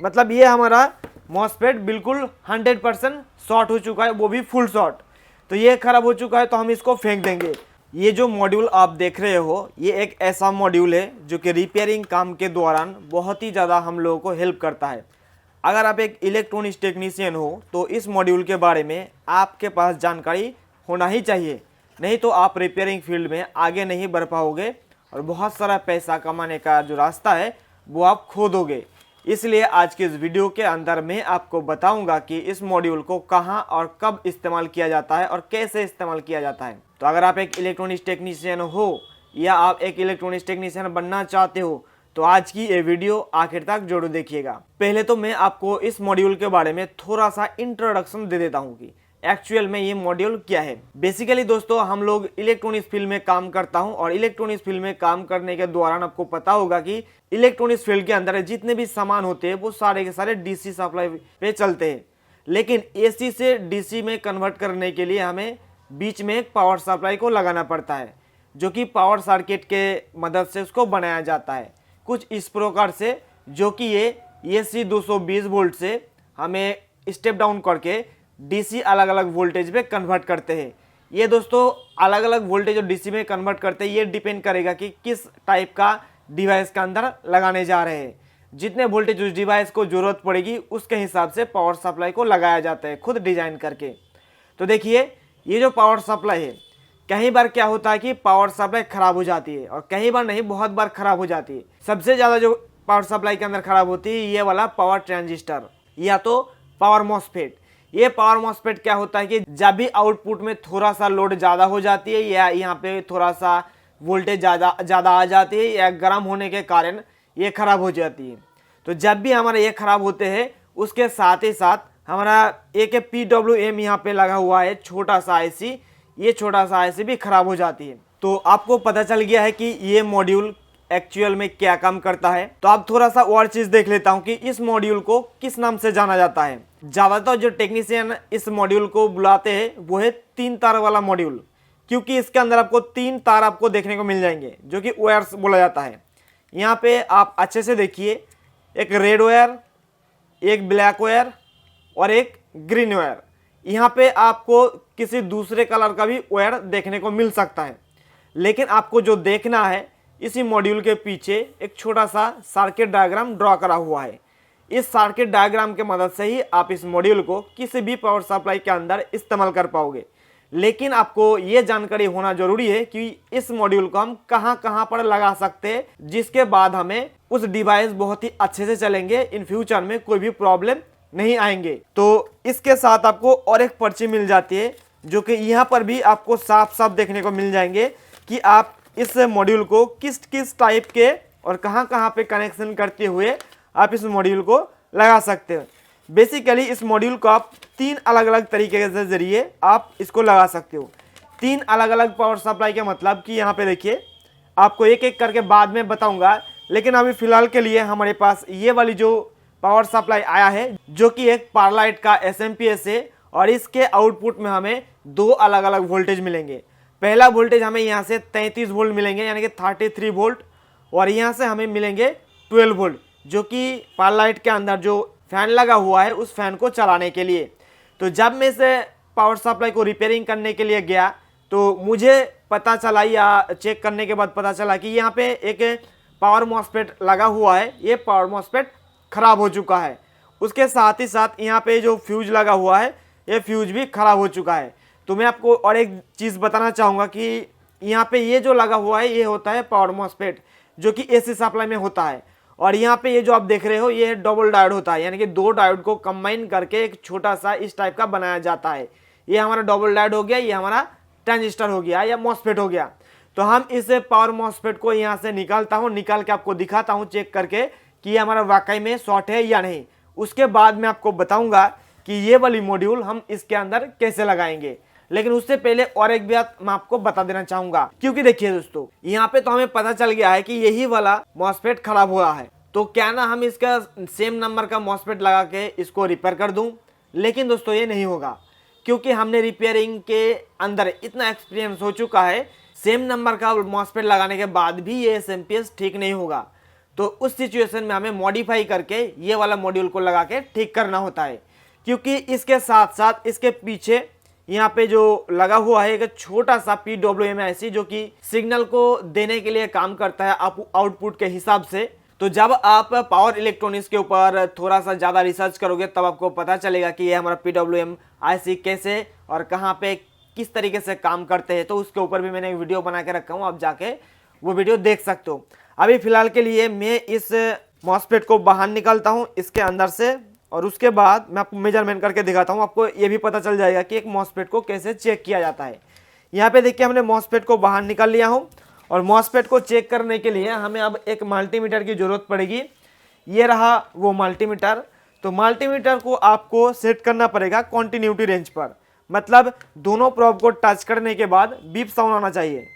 मतलब ये हमारा मॉसफेट बिल्कुल 100% शॉर्ट हो चुका है, वो भी फुल शॉर्ट। तो ये खराब हो चुका है तो हम इसको फेंक देंगे। ये जो मॉड्यूल आप देख रहे हो ये एक ऐसा मॉड्यूल है जो कि रिपेयरिंग काम के दौरान बहुत ही ज़्यादा हम लोगों को हेल्प करता है। अगर आप एक इलेक्ट्रॉनिक्स टेक्नीशियन हो तो इस मॉड्यूल के बारे में आपके पास जानकारी होना ही चाहिए, नहीं तो आप रिपेयरिंग फील्ड में आगे नहीं बढ़ पाओगे और बहुत सारा पैसा कमाने का जो रास्ता है वो आप खो दोगे। इसलिए आज के इस वीडियो के अंदर मैं आपको बताऊंगा कि इस मॉड्यूल को कहां और कब इस्तेमाल किया जाता है और कैसे इस्तेमाल किया जाता है। तो अगर आप एक इलेक्ट्रॉनिक्स टेक्नीशियन हो या आप एक इलेक्ट्रॉनिक्स टेक्नीशियन बनना चाहते हो तो आज की ये वीडियो आखिर तक जरूर देखिएगा। पहले तो मैं आपको इस मॉड्यूल के बारे में थोड़ा सा इंट्रोडक्शन दे देता हूँ कि एक्चुअल में ये मॉड्यूल क्या है। बेसिकली दोस्तों हम लोग इलेक्ट्रॉनिक्स फील्ड में काम करता हूं और इलेक्ट्रॉनिक्स फील्ड में काम करने के दौरान आपको पता होगा कि इलेक्ट्रॉनिक्स फील्ड के अंदर जितने भी सामान होते हैं वो सारे के सारे डीसी सप्लाई पे चलते हैं, लेकिन एसी से डीसी में कन्वर्ट करने के लिए हमें बीच में एक पावर सप्लाई को लगाना पड़ता है, जो कि पावर सर्किट के मदद से उसको बनाया जाता है कुछ इस प्रकार से, जो कि ये एसी 220 वोल्ट से हमें स्टेप डाउन करके डीसी अलग अलग वोल्टेज पे कन्वर्ट करते हैं। ये दोस्तों अलग अलग वोल्टेज और डीसी में कन्वर्ट करते हैं, ये डिपेंड करेगा कि किस टाइप का डिवाइस के अंदर लगाने जा रहे हैं। जितने वोल्टेज उस डिवाइस को जरूरत पड़ेगी उसके हिसाब से पावर सप्लाई को लगाया जाता है खुद डिजाइन करके। तो देखिए ये जो पावर सप्लाई है, कई बार क्या होता है कि पावर सप्लाई खराब हो जाती है और कई बार नहीं, बहुत बार खराब हो जाती है। सबसे ज़्यादा जो पावर सप्लाई के अंदर खराब होती है ये वाला पावर ट्रांजिस्टर या तो पावर मॉसफेट। ये पावर मॉसफेट क्या होता है कि जब भी आउटपुट में थोड़ा सा लोड ज़्यादा हो जाती है या यहाँ पे थोड़ा सा वोल्टेज ज़्यादा आ जाती है या गर्म होने के कारण ये खराब हो जाती है। तो जब भी हमारा ये खराब होते हैं उसके साथ ही साथ हमारा एक PWM यहाँ पे लगा हुआ है छोटा सा आईसी, ये छोटा सा आईसी भी खराब हो जाती है। तो आपको पता चल गया है कि ये मॉड्यूल एक्चुअल में क्या काम करता है। तो आप थोड़ा सा और चीज देख लेता हूं कि इस मॉड्यूल को किस नाम से जाना जाता है। ज्यादातर जो टेक्नीशियन इस मॉड्यूल को बुलाते हैं वो है 3 तार वाला मॉड्यूल, क्योंकि इसके अंदर आपको 3 तार आपको देखने को मिल जाएंगे जो कि वायर्स बोला जाता है। यहाँ पे आप अच्छे से देखिए, एक रेड वायर, एक ब्लैक वायर और एक ग्रीन वायर। यहाँ पे आपको किसी दूसरे कलर का भी वायर देखने को मिल सकता है, लेकिन आपको जो देखना है इसी मॉड्यूल के पीछे एक छोटा सा सर्किट डायग्राम ड्रॉ करा हुआ है। इस सर्किट डायग्राम के मदद से ही आप इस मॉड्यूल को किसी भी पावर सप्लाई के अंदर इस्तेमाल कर पाओगे। लेकिन आपको ये जानकारी होना जरूरी है कि इस मॉड्यूल को हम कहां कहां पर लगा सकते हैं, जिसके बाद हमें उस डिवाइस बहुत ही अच्छे से चलेंगे, इन फ्यूचर में कोई भी प्रॉब्लम नहीं आएंगे। तो इसके साथ आपको और एक पर्ची मिल जाती है जो कि यहाँ पर भी आपको साफ साफ देखने को मिल जाएंगे कि आप इस मॉड्यूल को किस किस टाइप के और कहां कहां पे कनेक्शन करते हुए आप इस मॉड्यूल को लगा सकते हो। बेसिकली इस मॉड्यूल को आप 3 अलग अलग तरीके के जरिए आप इसको लगा सकते हो। 3 अलग अलग पावर सप्लाई का मतलब कि यहाँ पे देखिए, आपको एक एक करके बाद में बताऊंगा, लेकिन अभी फिलहाल के लिए हमारे पास ये वाली जो पावर सप्लाई आया है जो कि एक पावरलाइट का SMPS है और इसके आउटपुट में हमें 2 अलग अलग वोल्टेज मिलेंगे। पहला वोल्टेज हमें यहाँ से 33 वोल्ट मिलेंगे यानी कि 33 वोल्ट, और यहाँ से हमें मिलेंगे 12 वोल्ट जो कि पावरलाइट के अंदर जो फैन लगा हुआ है उस फैन को चलाने के लिए। तो जब मैं इसे पावर सप्लाई को रिपेयरिंग करने के लिए गया तो मुझे पता चला या चेक करने के बाद पता चला कि यहाँ पे एक पावर मॉसफेट लगा हुआ है, ये पावर मॉसफेट खराब हो चुका है। उसके साथ ही साथ यहाँ पे जो फ्यूज लगा हुआ है ये फ्यूज भी खराब हो चुका है। तो मैं आपको और एक चीज़ बताना चाहूँगा कि यहाँ पे ये जो लगा हुआ है ये होता है पावर मॉसफेट जो कि एसी सप्लाई में होता है, और यहाँ पे ये जो आप देख रहे हो ये डबल डायोड होता है, यानी कि 2 डायोड को कंबाइन करके एक छोटा सा इस टाइप का बनाया जाता है। ये हमारा डबल डायोड हो गया, ये हमारा ट्रांजिस्टर हो गया या मॉसफेट हो गया। तो हम इस पावर मॉसफेट को यहाँ से निकालता हूँ, निकाल के आपको दिखाता हूँ चेक करके कि ये हमारा वाकई में शॉर्ट है या नहीं। उसके बाद मैं आपको बताऊँगा कि ये वाली मॉड्यूल हम इसके अंदर कैसे लगाएंगे। लेकिन उससे पहले और एक बात मैं आपको बता देना चाहूंगा, क्योंकि देखिए दोस्तों यहाँ पे तो हमें पता चल गया है कि यही वाला मॉसफेट खराब हुआ है, तो क्या ना हम इसका सेम नंबर का मॉसफेट लगा के इसको रिपेयर कर दूं। लेकिन दोस्तों ये नहीं होगा, क्योंकि हमने रिपेयरिंग के अंदर इतना एक्सपीरियंस हो चुका है, सेम नंबर का मॉसफेट लगाने के बाद भी ये SMPS ठीक नहीं होगा। तो उस सिचुएशन में हमें मॉडिफाई करके ये वाला मॉड्यूल को लगा के ठीक करना होता है, क्योंकि इसके साथ साथ इसके पीछे यहाँ पे जो लगा हुआ है एक छोटा सा PWM IC जो कि सिग्नल को देने के लिए काम करता है आउटपुट के हिसाब से। तो जब आप पावर इलेक्ट्रॉनिक्स के ऊपर थोड़ा सा ज़्यादा रिसर्च करोगे तब आपको पता चलेगा कि ये हमारा PWM IC कैसे और कहाँ पे किस तरीके से काम करते हैं। तो उसके ऊपर भी मैंने एक वीडियो बना के रखा हूँ, आप जाके वो वीडियो देख सकते हो। अभी फ़िलहाल के लिए मैं इस मॉसफेट को बाहर निकालता हूँ इसके अंदर से, और उसके बाद मैं आपको मेजरमेंट करके दिखाता हूँ। आपको ये भी पता चल जाएगा कि एक मॉसफेट को कैसे चेक किया जाता है। यहाँ पे देखिए हमने मॉसफेट को बाहर निकाल लिया हूँ, और मॉसफेट को चेक करने के लिए हमें अब एक मल्टीमीटर की ज़रूरत पड़ेगी। ये रहा वो मल्टीमीटर। तो मल्टीमीटर को आपको सेट करना पड़ेगा कॉन्टिन्यूटी रेंज पर, मतलब दोनों प्रोब को टच करने के बाद बीप साउंड आना चाहिए।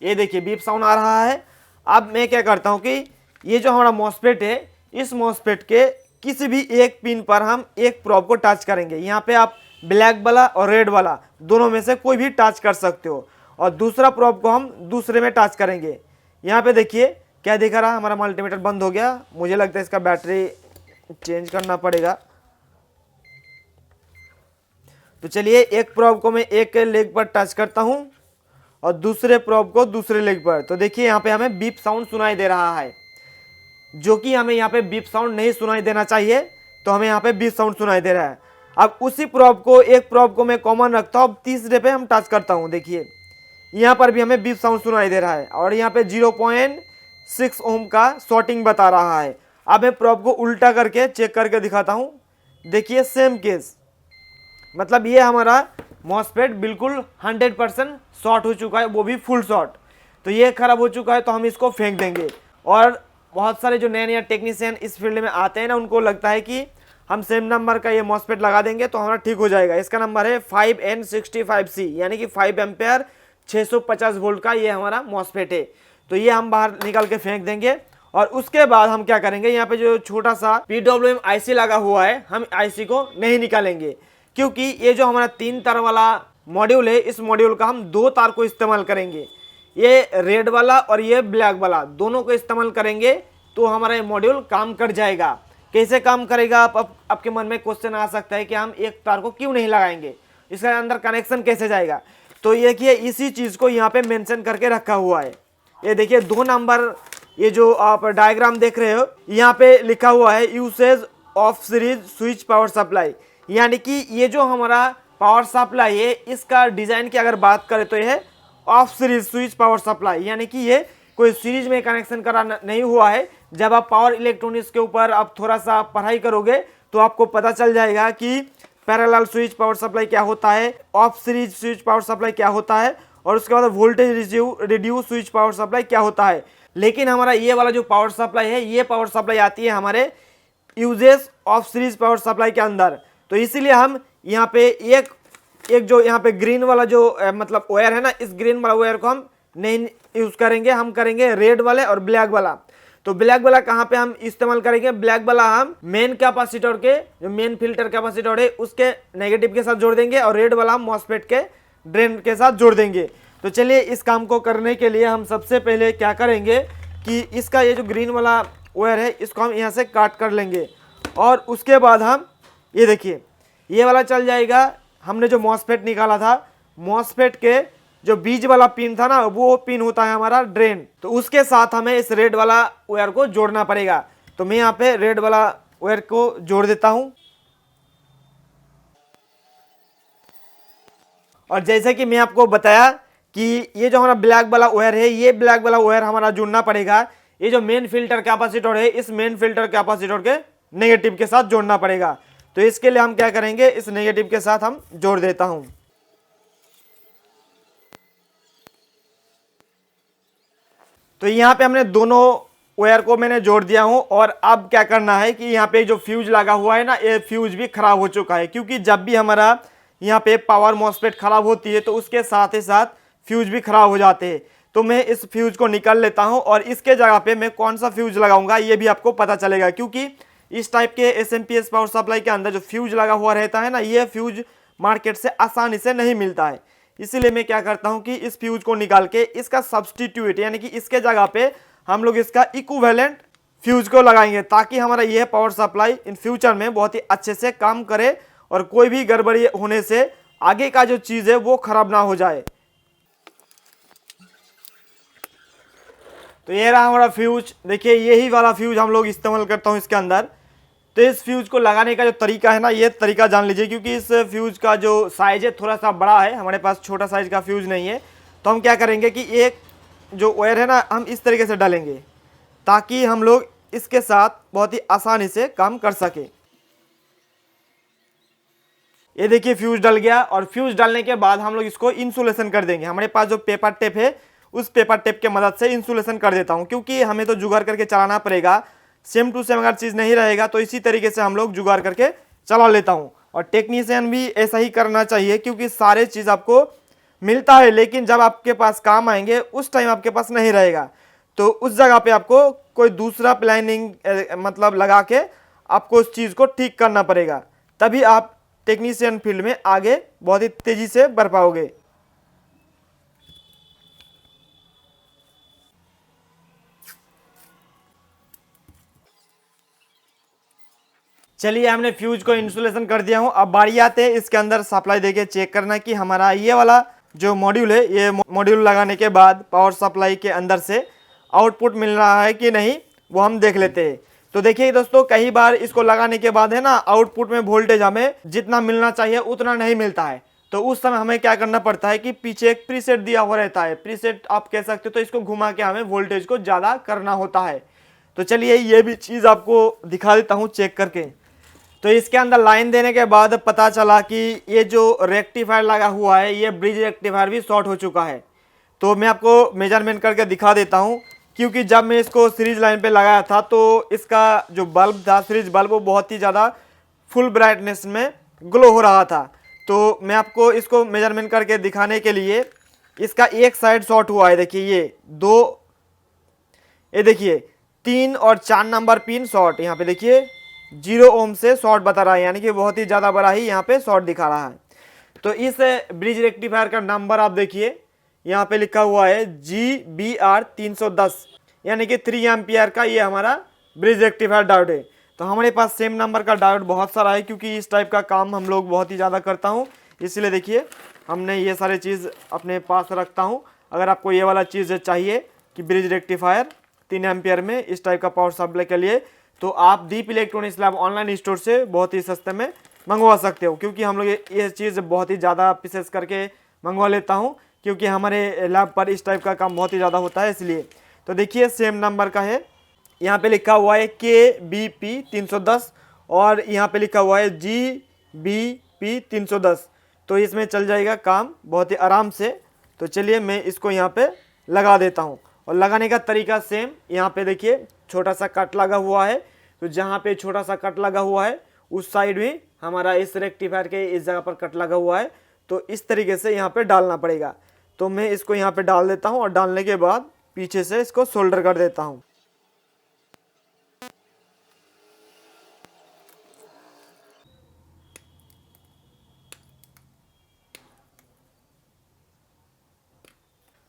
ये देखिए बीप साउंड आ रहा है। अब मैं क्या करता हूं कि ये जो हमारा मॉसफेट है, इस मॉसफेट के किसी भी एक पिन पर हम एक प्रोब को टच करेंगे। यहाँ पे आप ब्लैक वाला और रेड वाला दोनों में से कोई भी टच कर सकते हो, और दूसरा प्रोब को हम दूसरे में टच करेंगे। यहाँ पे देखिए क्या दिखा रहा, हमारा मल्टीमीटर बंद हो गया। मुझे लगता है इसका बैटरी चेंज करना पड़ेगा। तो चलिए एक प्रोब को मैं एक लेग पर टच करता हूँ और दूसरे प्रोब को दूसरे लेग पर। तो देखिए यहाँ पे हमें बीप साउंड सुनाई दे रहा है, जो कि हमें यहाँ पे बीप साउंड नहीं सुनाई देना चाहिए। तो हमें यहाँ पे बीप साउंड सुनाई दे रहा है। अब उसी प्रोब को, एक प्रोब को मैं कॉमन रखता हूँ, अब तीसरे पे हम टच करता हूँ। देखिए यहाँ पर भी हमें बीप साउंड सुनाई दे रहा है, और यहाँ पे 0.6 ओम का शॉर्टिंग बता रहा है। अब मैं प्रोब को उल्टा करके चेक करके दिखाता हूँ। देखिए सेम केस, मतलब ये हमारा मॉसफेट बिल्कुल 100% शॉर्ट हो चुका है, वो भी फुल शॉर्ट। तो ये खराब हो चुका है, तो हम इसको फेंक देंगे। और बहुत सारे जो नए नए टेक्नीशियन इस फील्ड में आते हैं ना, उनको लगता है कि हम सेम नंबर का ये मॉसफेट लगा देंगे तो हमारा ठीक हो जाएगा। इसका नंबर है 5N65C, यानी कि 5 एम्पेयर 650 वोल्ट का ये हमारा मॉसफेट है। तो ये हम बाहर निकाल के फेंक देंगे। और उसके बाद हम क्या करेंगे, यहाँ पे जो छोटा सा PWM IC लगा हुआ है, हम IC को नहीं निकालेंगे, क्योंकि ये जो हमारा 3 तार वाला मॉड्यूल है, इस मॉड्यूल का हम 2 तार को इस्तेमाल करेंगे। ये रेड वाला और ये ब्लैक वाला दोनों को इस्तेमाल करेंगे तो हमारा ये मॉड्यूल काम कर जाएगा। कैसे काम करेगा, आपके मन में क्वेश्चन आ सकता है कि हम एक तार को क्यों नहीं लगाएंगे, इसका अंदर कनेक्शन कैसे जाएगा। तो ये देखिए इसी चीज़ को यहाँ पे मेंशन करके रखा हुआ है। ये देखिए 2 नंबर, ये जो आप डायग्राम देख रहे हो, यहाँ पे लिखा हुआ है usage of series switch power supply, यानी कि ये जो हमारा पावर सप्लाई है, इसका डिज़ाइन की अगर बात करें तो यह of series switch power supply, यानी कि ये कोई सीरीज में कनेक्शन करा नहीं हुआ है। जब आप पावर इलेक्ट्रॉनिक्स के ऊपर आप थोड़ा सा पढ़ाई करोगे तो आपको पता चल जाएगा कि पैरेलल स्विच पावर सप्लाई क्या होता है, of series switch power supply क्या होता है, और उसके बाद voltage reduce switch power supply क्या होता है। लेकिन हमारा ये वाला जो पावर सप्लाई है, ये पावर सप्लाई आती है हमारे uses of series power supply के अंदर। तो इसीलिए हम यहाँ पे एक जो यहाँ पे ग्रीन वाला जो मतलब वायर है ना, इस ग्रीन वाला वायर को हम नहीं यूज करेंगे, हम करेंगे रेड वाले और ब्लैक वाला। तो ब्लैक वाला कहाँ पे हम इस्तेमाल करेंगे, ब्लैक वाला हम मेन कैपेसिटर के, जो मेन फिल्टर कैपेसिटर है उसके नेगेटिव के साथ जोड़ देंगे, और रेड वाला हम मॉसफेट के ड्रेन के साथ जोड़ देंगे। तो चलिए इस काम को करने के लिए हम सबसे पहले क्या करेंगे कि इसका ये जो ग्रीन वाला वायर है, इसको हम यहाँ से काट कर लेंगे, और उसके बाद हम ये देखिए ये वाला चल जाएगा। हमने जो मॉसफेट निकाला था, मॉसफेट के जो बीच वाला पिन था ना, वो पिन होता है हमारा ड्रेन। तो उसके साथ हमें इस रेड वाला वायर को जोड़ना पड़ेगा। तो मैं यहाँ पे रेड वाला वायर को जोड़ देता हूँ, और जैसे कि मैं आपको बताया कि ये जो हमारा ब्लैक वाला वायर है, ये ब्लैक वाला वायर हमारा जुड़ना पड़ेगा ये जो मेन फिल्टर कैपेसिटर है, इस मेन फिल्टर कैपेसिटर के नेगेटिव के साथ जोड़ना पड़ेगा। तो इसके लिए हम क्या करेंगे, इस नेगेटिव के साथ हम जोड़ देता हूं। तो यहाँ पे हमने दोनों वायर को मैंने जोड़ दिया हूं, और अब क्या करना है कि यहाँ पे जो फ्यूज लगा हुआ है ना, ये फ्यूज भी खराब हो चुका है, क्योंकि जब भी हमारा यहाँ पे पावर मॉसफेट खराब होती है तो उसके साथ ही साथ फ्यूज भी खराब हो जाते हैं। तो मैं इस फ्यूज को निकाल लेता हूं, और इसके जगह पे मैं कौन सा फ्यूज लगाऊंगा ये भी आपको पता चलेगा, क्योंकि इस टाइप के SMPS पावर सप्लाई के अंदर जो फ्यूज लगा हुआ रहता है ना, ये फ्यूज मार्केट से आसानी से नहीं मिलता है। इसीलिए मैं क्या करता हूं कि इस फ्यूज को निकाल के इसका सब्सटीट्यूट यानी कि इसके जगह पे हम लोग इसका इक्विवेलेंट फ्यूज को लगाएंगे, ताकि हमारा यह पावर सप्लाई इन फ्यूचर में बहुत ही अच्छे से काम करे और कोई भी गड़बड़ी होने से आगे का जो चीज़ है वो खराब ना हो जाए। तो ये रहा हमारा फ्यूज। देखिए यही वाला फ्यूज हम लोग इस्तेमाल करता हूँ इसके अंदर। तो इस फ्यूज को लगाने का जो तरीका है ना, ये तरीका जान लीजिए, क्योंकि इस फ्यूज का जो साइज है थोड़ा सा बड़ा है, हमारे पास छोटा साइज का फ्यूज नहीं है। तो हम क्या करेंगे कि एक जो वायर है ना, हम इस तरीके से डालेंगे ताकि हम लोग इसके साथ बहुत ही आसानी से काम कर सके। ये देखिए फ्यूज डल गया, और फ्यूज डालने के बाद हम लोग इसको इंसुलेशन कर देंगे। हमारे पास जो पेपर टेप है उस पेपर टेप के मदद से इंसुलेशन कर देता हूँ, क्योंकि हमें तो जुगाड़ करके चलाना पड़ेगा। सेम टू सेम अगर चीज़ नहीं रहेगा तो इसी तरीके से हम लोग जुगाड़ करके चला लेता हूँ। और टेक्नीशियन भी ऐसा ही करना चाहिए, क्योंकि सारे चीज़ आपको मिलता है, लेकिन जब आपके पास काम आएंगे उस टाइम आपके पास नहीं रहेगा, तो उस जगह पे आपको कोई दूसरा प्लानिंग मतलब लगा के आपको उस चीज़ को ठीक करना पड़ेगा, तभी आप टेक्नीशियन फील्ड में आगे बहुत ही तेज़ी से बढ़ पाओगे। चलिए हमने फ्यूज को इंसुलेशन कर दिया हूँ। अब बारी आते हैं इसके अंदर सप्लाई देके चेक करना कि हमारा ये वाला जो मॉड्यूल है, ये मॉड्यूल लगाने के बाद पावर सप्लाई के अंदर से आउटपुट मिल रहा है कि नहीं, वो हम देख लेते हैं। तो देखिए दोस्तों, कई बार इसको लगाने के बाद है ना, आउटपुट में वोल्टेज हमें जितना मिलना चाहिए उतना नहीं मिलता है। तो उस समय हमें क्या करना पड़ता है कि पीछे एक प्रीसेट दिया हुआ रहता है, प्रीसेट आप कह सकते हो, तो इसको घुमा के हमें वोल्टेज को ज़्यादा करना होता है। तो चलिए ये भी चीज़ आपको दिखा देता हूँ चेक करके। तो इसके अंदर लाइन देने के बाद पता चला कि ये जो रेक्टिफायर लगा हुआ है, ये ब्रिज रेक्टिफायर भी शॉर्ट हो चुका है। तो मैं आपको मेजरमेंट करके दिखा देता हूँ, क्योंकि जब मैं इसको सीरीज लाइन पे लगाया था तो इसका जो बल्ब था, सीरीज बल्ब, वो बहुत ही ज़्यादा फुल ब्राइटनेस में ग्लो हो रहा था। तो मैं आपको इसको मेजरमेंट करके दिखाने के लिए, इसका एक साइड शॉर्ट हुआ है। देखिए ये देखिए 3 और 4 नंबर पिन शॉर्ट, यहाँ पे देखिए 0 ओम से शॉर्ट बता रहा है, यानी कि बहुत ही ज़्यादा बड़ा ही यहाँ पे शॉर्ट दिखा रहा है। तो इस ब्रिज रेक्टिफायर का नंबर आप देखिए, यहाँ पे लिखा हुआ है GBR 310, यानी कि 3 एम्पियर का ये हमारा ब्रिज रेक्टिफायर डायोड है। तो हमारे पास सेम नंबर का डायोड बहुत सारा है, क्योंकि इस टाइप का काम हम लोग बहुत ही ज़्यादा करता हूँ, इसलिए देखिए हमने ये सारे चीज़ अपने पास रखता हूँ। अगर आपको ये वाला चीज़ चाहिए कि ब्रिज रेक्टिफायर 3 एम्पियर में इस टाइप का पावर सप्लाई के लिए, तो आप दीप इलेक्ट्रॉनिक्स लैब ऑनलाइन स्टोर से बहुत ही सस्ते में मंगवा सकते हो, क्योंकि हम लोग ये चीज़ बहुत ही ज़्यादा पीसेस करके मंगवा लेता हूँ, क्योंकि हमारे लैब पर इस टाइप का काम बहुत ही ज़्यादा होता है, इसलिए। तो देखिए सेम नंबर का है, यहाँ पे लिखा हुआ है KBP 310 और यहाँ पे लिखा हुआ है GBP 310। तो इसमें चल जाएगा काम बहुत ही आराम से। तो चलिए मैं इसको यहाँ पे लगा देता हूँ, और लगाने का तरीका सेम। यहाँ पे देखिए छोटा सा कट लगा हुआ है, तो जहाँ पे छोटा सा कट लगा हुआ है उस साइड भी हमारा इस रेक्टिफायर के इस जगह पर कट लगा हुआ है, तो इस तरीके से यहाँ पे डालना पड़ेगा। तो मैं इसको यहाँ पे डाल देता हूँ, और डालने के बाद पीछे से इसको सोल्डर कर देता हूँ।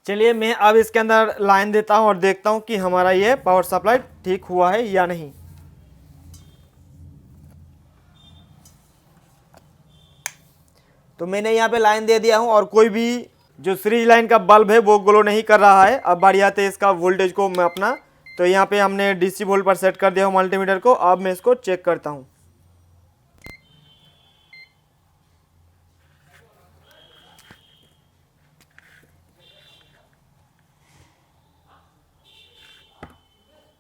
चलिए मैं अब इसके अंदर लाइन देता हूँ और देखता हूँ कि हमारा ये पावर सप्लाई ठीक हुआ है या नहीं। तो मैंने यहाँ पे लाइन दे दिया हूँ, और कोई भी जो सीरीज लाइन का बल्ब है वो ग्लो नहीं कर रहा है। अब बारी आते है इसका वोल्टेज को मैं अपना, तो यहाँ पे हमने DC वोल्ट पर सेट कर दिया हूँ मल्टीमीटर को। अब मैं इसको चेक करता हूँ।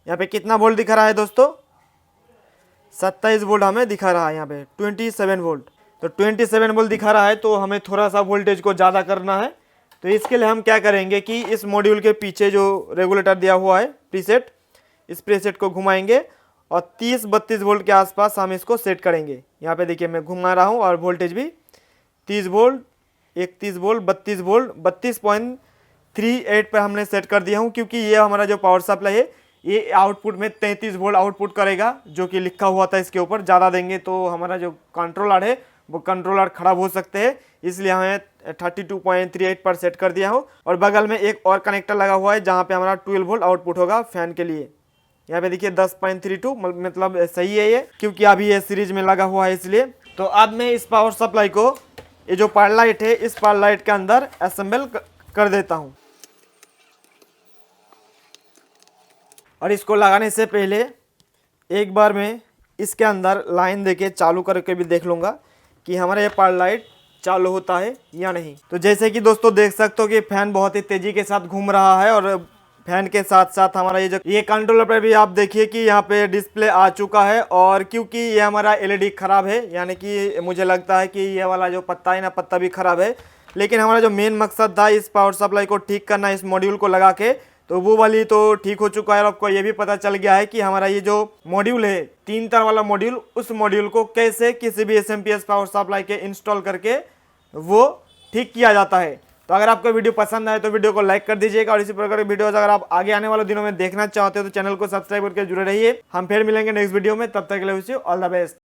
यहाँ पे कितना वोल्ट दिखा रहा है दोस्तों? 27 वोल्ट हमें दिखा रहा है, यहाँ पे 27 वोल्ट। तो 27 वोल्ट दिखा रहा है, तो हमें थोड़ा सा वोल्टेज को ज़्यादा करना है। तो इसके लिए हम क्या करेंगे कि इस मॉड्यूल के पीछे जो रेगुलेटर दिया हुआ है प्रीसेट, इस प्रीसेट को घुमाएंगे और 30-32 वोल्ट के आसपास हम इसको सेट करेंगे। यहाँ पे देखिए मैं घुमा रहा हूँ, और वोल्टेज भी 30 वोल्ट, 31 वोल्ट, 32 वोल्ट, 32.38 पर हमने सेट कर दिया हूँ, क्योंकि ये हमारा जो पावर सप्लाई है ये आउटपुट में 33 वोल्ट आउटपुट करेगा, जो कि लिखा हुआ था इसके ऊपर। ज़्यादा देंगे तो हमारा जो कंट्रोलर है वो कंट्रोलर ख़राब हो सकते हैं, इसलिए हमें 32.38 पर सेट कर दिया हूँ। और बगल में एक और कनेक्टर लगा हुआ है जहाँ पे हमारा 12 वोल्ट आउटपुट होगा फैन के लिए। यहाँ पे देखिए 10.32 मतलब सही है ये, क्योंकि अभी ये सीरीज में लगा हुआ है इसलिए। तो अब मैं इस पावर सप्लाई को ये जो पावर लाइट है इस पावर लाइट के अंदर असेंबल कर देता हूँ। और इसको लगाने से पहले एक बार मैं इसके अंदर लाइन देके चालू करके भी देख लूँगा कि हमारा ये पावर लाइट चालू होता है या नहीं। तो जैसे कि दोस्तों देख सकते हो कि फैन बहुत ही तेज़ी के साथ घूम रहा है और फैन के साथ साथ हमारा ये कंट्रोलर पर भी आप देखिए कि यहाँ पे डिस्प्ले आ चुका है। और क्योंकि ये हमारा एलईडी ख़राब है, यानी कि मुझे लगता है कि ये वाला जो पत्ता है ना, पत्ता भी ख़राब है, लेकिन हमारा जो मेन मकसद था इस पावर सप्लाई को ठीक करना इस मॉड्यूल को लगा के, तो वो वाली तो ठीक हो चुका है। और आपको ये भी पता चल गया है कि हमारा ये जो मॉड्यूल है 3 तार वाला मॉड्यूल, उस मॉड्यूल को कैसे किसी भी एसएमपीएस पावर सप्लाई के इंस्टॉल करके वो ठीक किया जाता है। तो अगर आपको वीडियो पसंद आए तो वीडियो को लाइक कर दीजिएगा। और इसी प्रकार की वीडियोस अगर आप आगे आने वाले दिनों में देखना चाहते हो तो चैनल को सब्सक्राइब करके जुड़े रहिए। हम फिर मिलेंगे नेक्स्ट वीडियो में, तब तक के लिए wish you all the best.